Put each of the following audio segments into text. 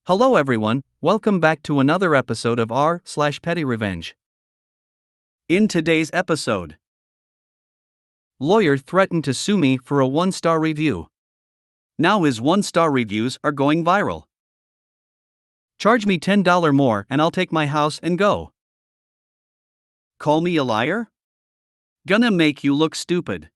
Hello everyone, welcome back to another episode of r/PettyRevenge. In today's episode, lawyer threatened to sue me for a 1-star review. Now his 1-star reviews are going viral. Charge me $10 more and I'll take my house and go. Call me a liar? Gonna make you look stupid.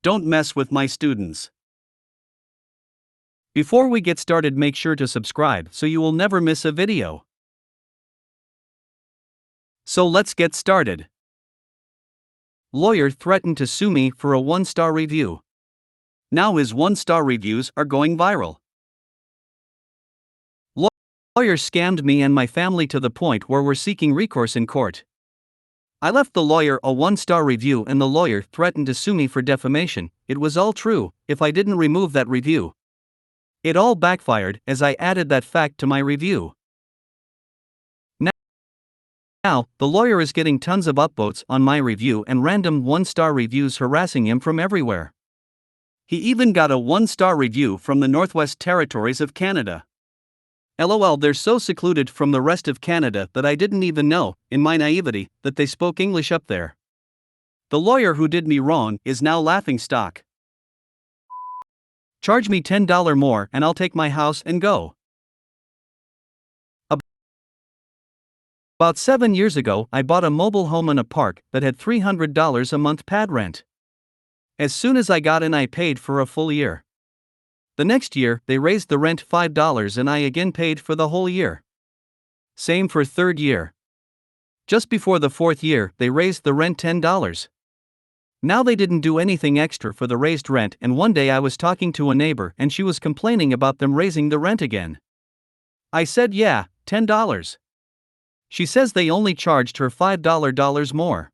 Don't mess with my students. Before we get started, make sure to subscribe so you will never miss a video. So let's get started. Lawyer threatened to sue me for a 1-star review. Now his 1-star reviews are going viral. Lawyer scammed me and my family to the point where we're seeking recourse in court. I left the lawyer a 1-star review and the lawyer threatened to sue me for defamation. It was all true if I didn't remove that review. It all backfired as I added that fact to my review. Now, the lawyer is getting tons of upvotes on my review and random 1-star reviews harassing him from everywhere. He even got a 1-star review from the Northwest Territories of Canada. LOL, they're so secluded from the rest of Canada that I didn't even know, in my naivety, that they spoke English up there. The lawyer who did me wrong is now laughingstock. Charge me $10 more and I'll take my house and go. About 7 years ago, I bought a mobile home in a park that had $300 a month pad rent. As soon as I got in, I paid for a full year. The next year, they raised the rent $5 and I again paid for the whole year. Same for third year. Just before the fourth year, they raised the rent $10. Now they didn't do anything extra for the raised rent, and one day I was talking to a neighbor and she was complaining about them raising the rent again. I said, yeah, $10. She says they only charged her $5 more.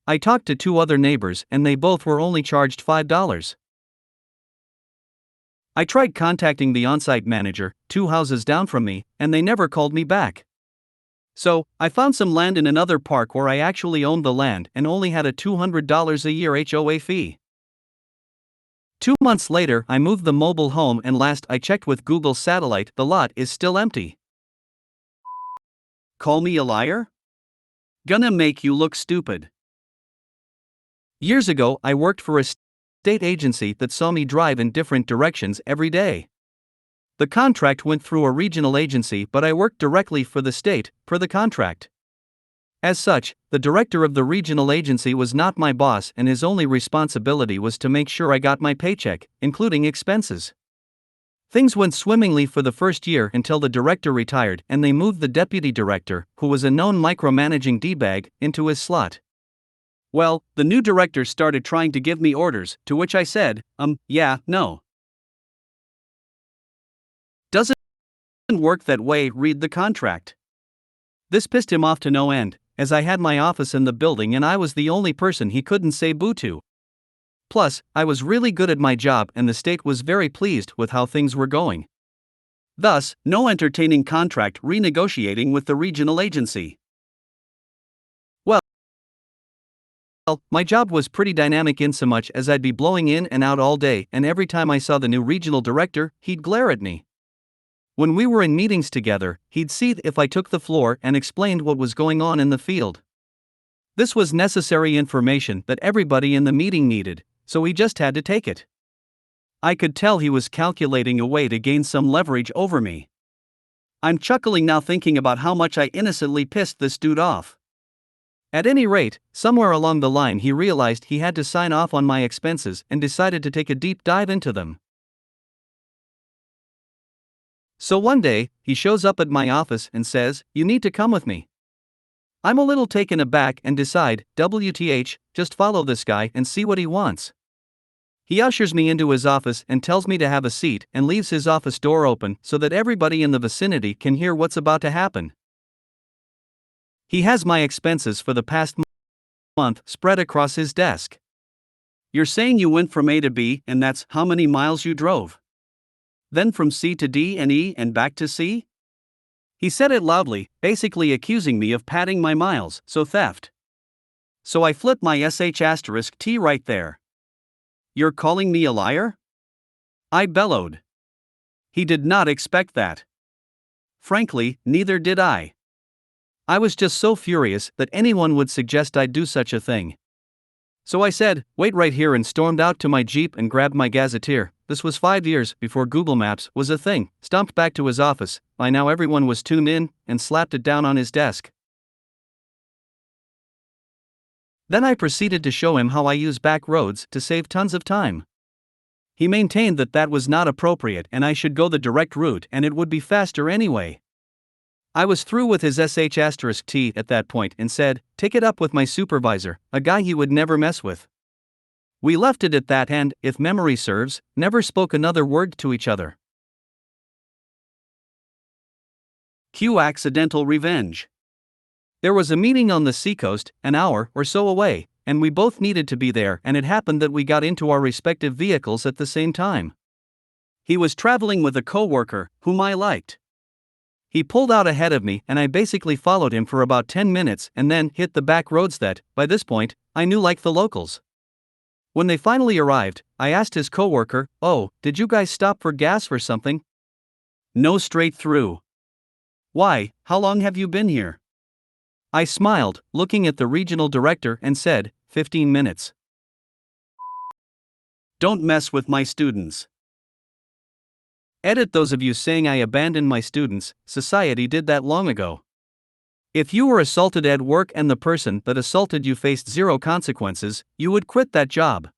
I talked to 2 other neighbors and they both were only charged $5. I tried contacting the on-site manager, 2 houses down from me, and they never called me back. So, I found some land in another park where I actually owned the land and only had a $200 a year HOA fee. 2 months later, I moved the mobile home and last I checked with Google Satellite, the lot is still empty. Call me a liar? Gonna make you look stupid. Years ago, I worked for a state agency that saw me drive in different directions every day. The contract went through a regional agency, but I worked directly for the state, per the contract. As such, the director of the regional agency was not my boss and his only responsibility was to make sure I got my paycheck, including expenses. Things went swimmingly for the first year until the director retired and they moved the deputy director, who was a known micromanaging D-bag, into his slot. Well, the new director started trying to give me orders, to which I said, yeah, no. Doesn't work that way, read the contract. This pissed him off to no end, as I had my office in the building and I was the only person he couldn't say boo to. Plus, I was really good at my job and the state was very pleased with how things were going. Thus, no entertaining contract renegotiating with the regional agency. Well, my job was pretty dynamic insomuch as I'd be blowing in and out all day, and every time I saw the new regional director, he'd glare at me. When we were in meetings together, he'd see if I took the floor and explained what was going on in the field. This was necessary information that everybody in the meeting needed, so he just had to take it. I could tell he was calculating a way to gain some leverage over me. I'm chuckling now thinking about how much I innocently pissed this dude off. At any rate, somewhere along the line he realized he had to sign off on my expenses and decided to take a deep dive into them. So one day, he shows up at my office and says, "You need to come with me." I'm a little taken aback and decide, WTH, just follow this guy and see what he wants. He ushers me into his office and tells me to have a seat and leaves his office door open so that everybody in the vicinity can hear what's about to happen. He has my expenses for the past month spread across his desk. You're saying you went from A to B and that's how many miles you drove? Then from C to D and E and back to C? He said it loudly, basically accusing me of padding my miles, so theft. So I flipped my sh*T right there. You're calling me a liar? I bellowed. He did not expect that. Frankly, neither did I. I was just so furious that anyone would suggest I do such a thing. So I said, "Wait right here," and stormed out to my Jeep and grabbed my gazetteer. This was 5 years before Google Maps was a thing. Stomped back to his office. By now everyone was tuned in, and slapped it down on his desk. Then I proceeded to show him how I use back roads to save tons of time. He maintained that that was not appropriate and I should go the direct route and it would be faster anyway. I was through with his sh*t at that point and said, "Take it up with my supervisor, a guy he would never mess with." We left it at that and, if memory serves, never spoke another word to each other. Cue accidental revenge. There was a meeting on the seacoast, an hour or so away, and we both needed to be there, and it happened that we got into our respective vehicles at the same time. He was traveling with a coworker, whom I liked. He pulled out ahead of me and I basically followed him for about 10 minutes and then hit the back roads that, by this point, I knew like the locals. When they finally arrived, I asked his coworker, "Oh, did you guys stop for gas or something?" "No, straight through." "Why, how long have you been here?" I smiled, looking at the regional director, and said, 15 minutes. Don't mess with my students. Edit those of you saying I abandoned my students. Society did that long ago. If you were assaulted at work and the person that assaulted you faced zero consequences, you would quit that job.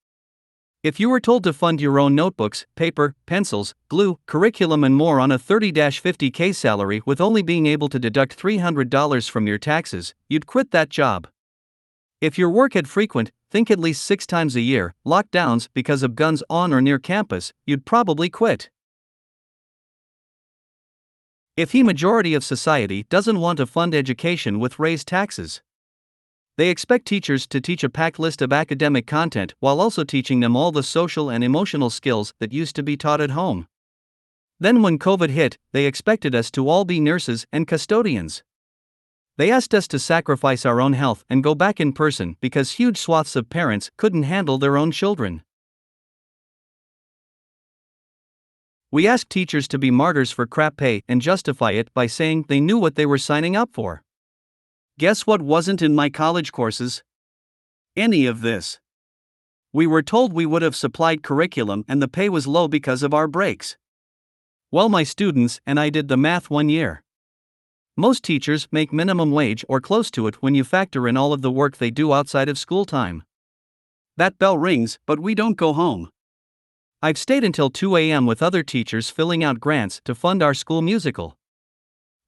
If you were told to fund your own notebooks, paper, pencils, glue, curriculum and more on a 30-50K salary with only being able to deduct $300 from your taxes, you'd quit that job. If your work had frequent, think at least 6 times a year, lockdowns because of guns on or near campus, you'd probably quit. If the majority of society doesn't want to fund education with raised taxes, they expect teachers to teach a packed list of academic content while also teaching them all the social and emotional skills that used to be taught at home. Then when COVID hit, they expected us to all be nurses and custodians. They asked us to sacrifice our own health and go back in person because huge swaths of parents couldn't handle their own children. We asked teachers to be martyrs for crap pay and justify it by saying they knew what they were signing up for. Guess what wasn't in my college courses? Any of this. We were told we would have supplied curriculum and the pay was low because of our breaks. Well, my students and I did the math one year. Most teachers make minimum wage or close to it when you factor in all of the work they do outside of school time. That bell rings, but we don't go home. I've stayed until 2 a.m. with other teachers filling out grants to fund our school musical.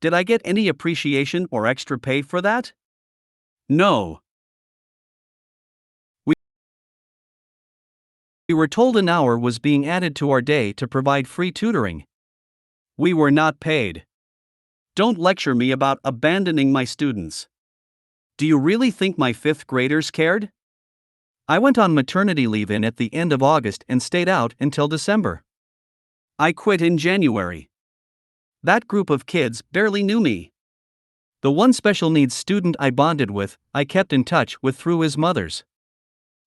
Did I get any appreciation or extra pay for that? No. We were told an hour was being added to our day to provide free tutoring. We were not paid. Don't lecture me about abandoning my students. Do you really think my 5th graders cared? I went on maternity leave at the end of August and stayed out until December. I quit in January. That group of kids barely knew me. The one special needs student I bonded with, I kept in touch with through his mothers.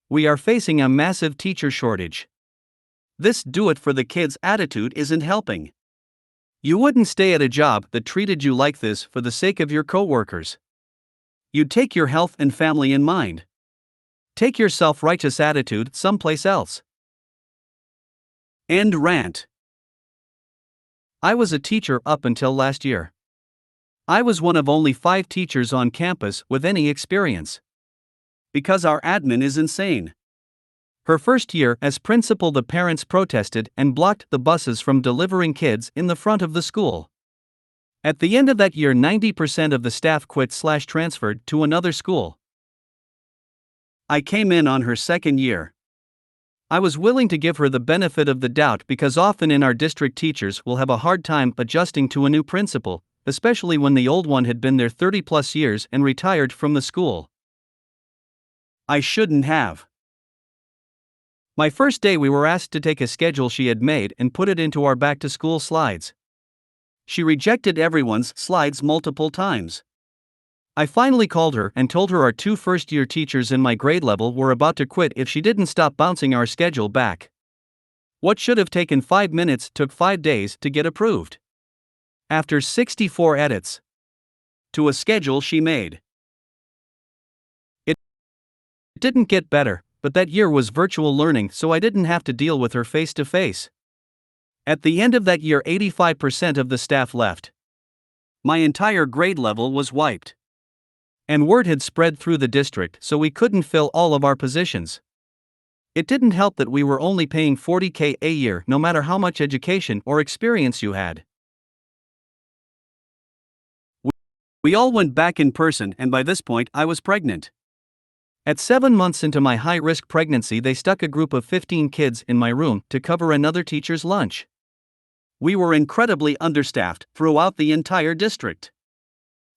We are facing a massive teacher shortage. This do-it-for-the-kids attitude isn't helping. You wouldn't stay at a job that treated you like this for the sake of your coworkers. You'd take your health and family in mind. Take your self-righteous attitude someplace else. End rant. I was a teacher up until last year. I was one of only 5 teachers on campus with any experience. Because our admin is insane. Her first year as principal, the parents protested and blocked the buses from delivering kids in the front of the school. At the end of that year, 90% of the staff quit/transferred to another school. I came in on her second year. I was willing to give her the benefit of the doubt because often in our district teachers will have a hard time adjusting to a new principal, especially when the old one had been there 30+ years and retired from the school. I shouldn't have. My first day we were asked to take a schedule she had made and put it into our back-to-school slides. She rejected everyone's slides multiple times. I finally called her and told her our 2 first-year teachers in my grade level were about to quit if she didn't stop bouncing our schedule back. What should have taken 5 minutes took 5 days to get approved. After 64 edits to a schedule she made. It didn't get better, but that year was virtual learning, so I didn't have to deal with her face to face. At the end of that year, 85% of the staff left. My entire grade level was wiped. And word had spread through the district, so we couldn't fill all of our positions. It didn't help that we were only paying $40,000 a year, no matter how much education or experience you had. We all went back in person, and by this point I was pregnant. At 7 months into my high-risk pregnancy, they stuck a group of 15 kids in my room to cover another teacher's lunch. We were incredibly understaffed throughout the entire district.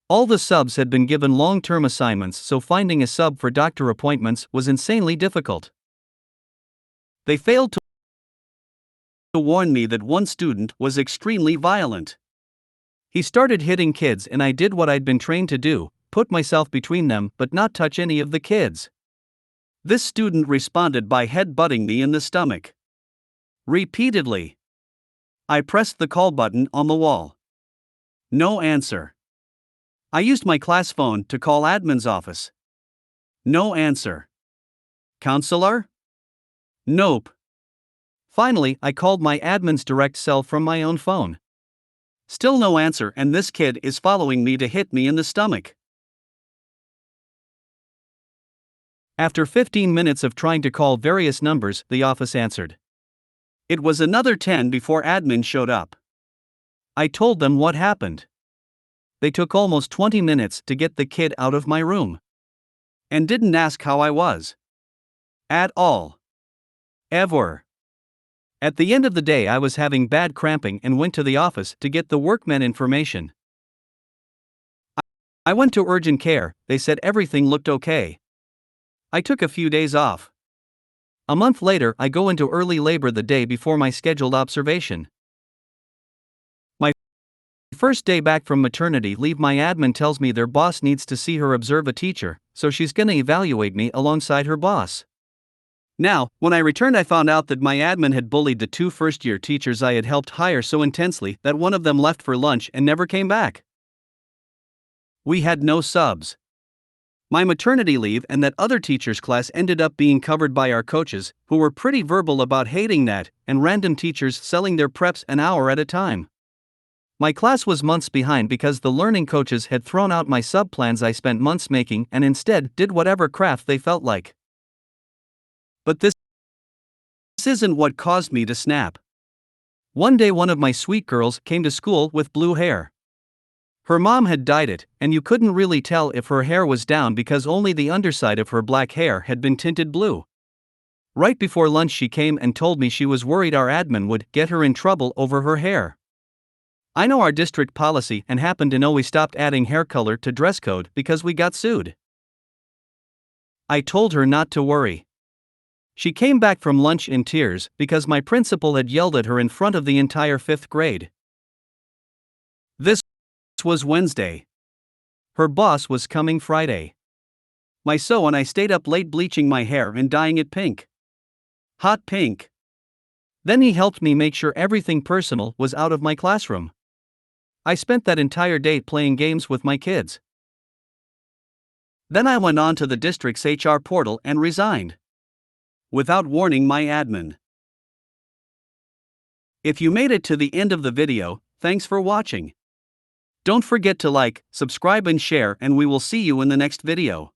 All the subs had been given long-term assignments, so finding a sub for doctor appointments was insanely difficult. They failed to warn me that one student was extremely violent. He started hitting kids, and I did what I'd been trained to do, put myself between them but not touch any of the kids. This student responded by head-butting me in the stomach. Repeatedly. I pressed the call button on the wall. No answer. I used my class phone to call admin's office. No answer. Counselor? Nope. Finally, I called my admin's direct cell from my own phone. Still no answer, and this kid is following me to hit me in the stomach. After 15 minutes of trying to call various numbers, the office answered. It was another 10 before admin showed up. I told them what happened. They took almost 20 minutes to get the kid out of my room. And didn't ask how I was. At all. Ever. At the end of the day, I was having bad cramping and went to the office to get the workmen information. I went to urgent care, they said everything looked okay. I took a few days off. A month later, I go into early labor the day before my scheduled observation. My first day back from maternity leave, my admin tells me their boss needs to see her observe a teacher, so she's gonna evaluate me alongside her boss. Now, when I returned, I found out that my admin had bullied the 2 first-year teachers I had helped hire so intensely that one of them left for lunch and never came back. We had no subs. My maternity leave and that other teacher's class ended up being covered by our coaches, who were pretty verbal about hating that, and random teachers selling their preps an hour at a time. My class was months behind because the learning coaches had thrown out my sub plans I spent months making and instead did whatever craft they felt like. But this isn't what caused me to snap. One day, one of my sweet girls came to school with blue hair. Her mom had dyed it, and you couldn't really tell if her hair was down because only the underside of her black hair had been tinted blue. Right before lunch, she came and told me she was worried our admin would get her in trouble over her hair. I know our district policy and happen to know we stopped adding hair color to dress code because we got sued. I told her not to worry. She came back from lunch in tears because my principal had yelled at her in front of the entire 5th grade. This was Wednesday. Her boss was coming Friday. My so and I stayed up late bleaching my hair and dyeing it pink. Hot pink. Then he helped me make sure everything personal was out of my classroom. I spent that entire day playing games with my kids. Then I went on to the district's HR portal and resigned. Without warning my admin. If you made it to the end of the video, thanks for watching. Don't forget to like, subscribe and share, and we will see you in the next video.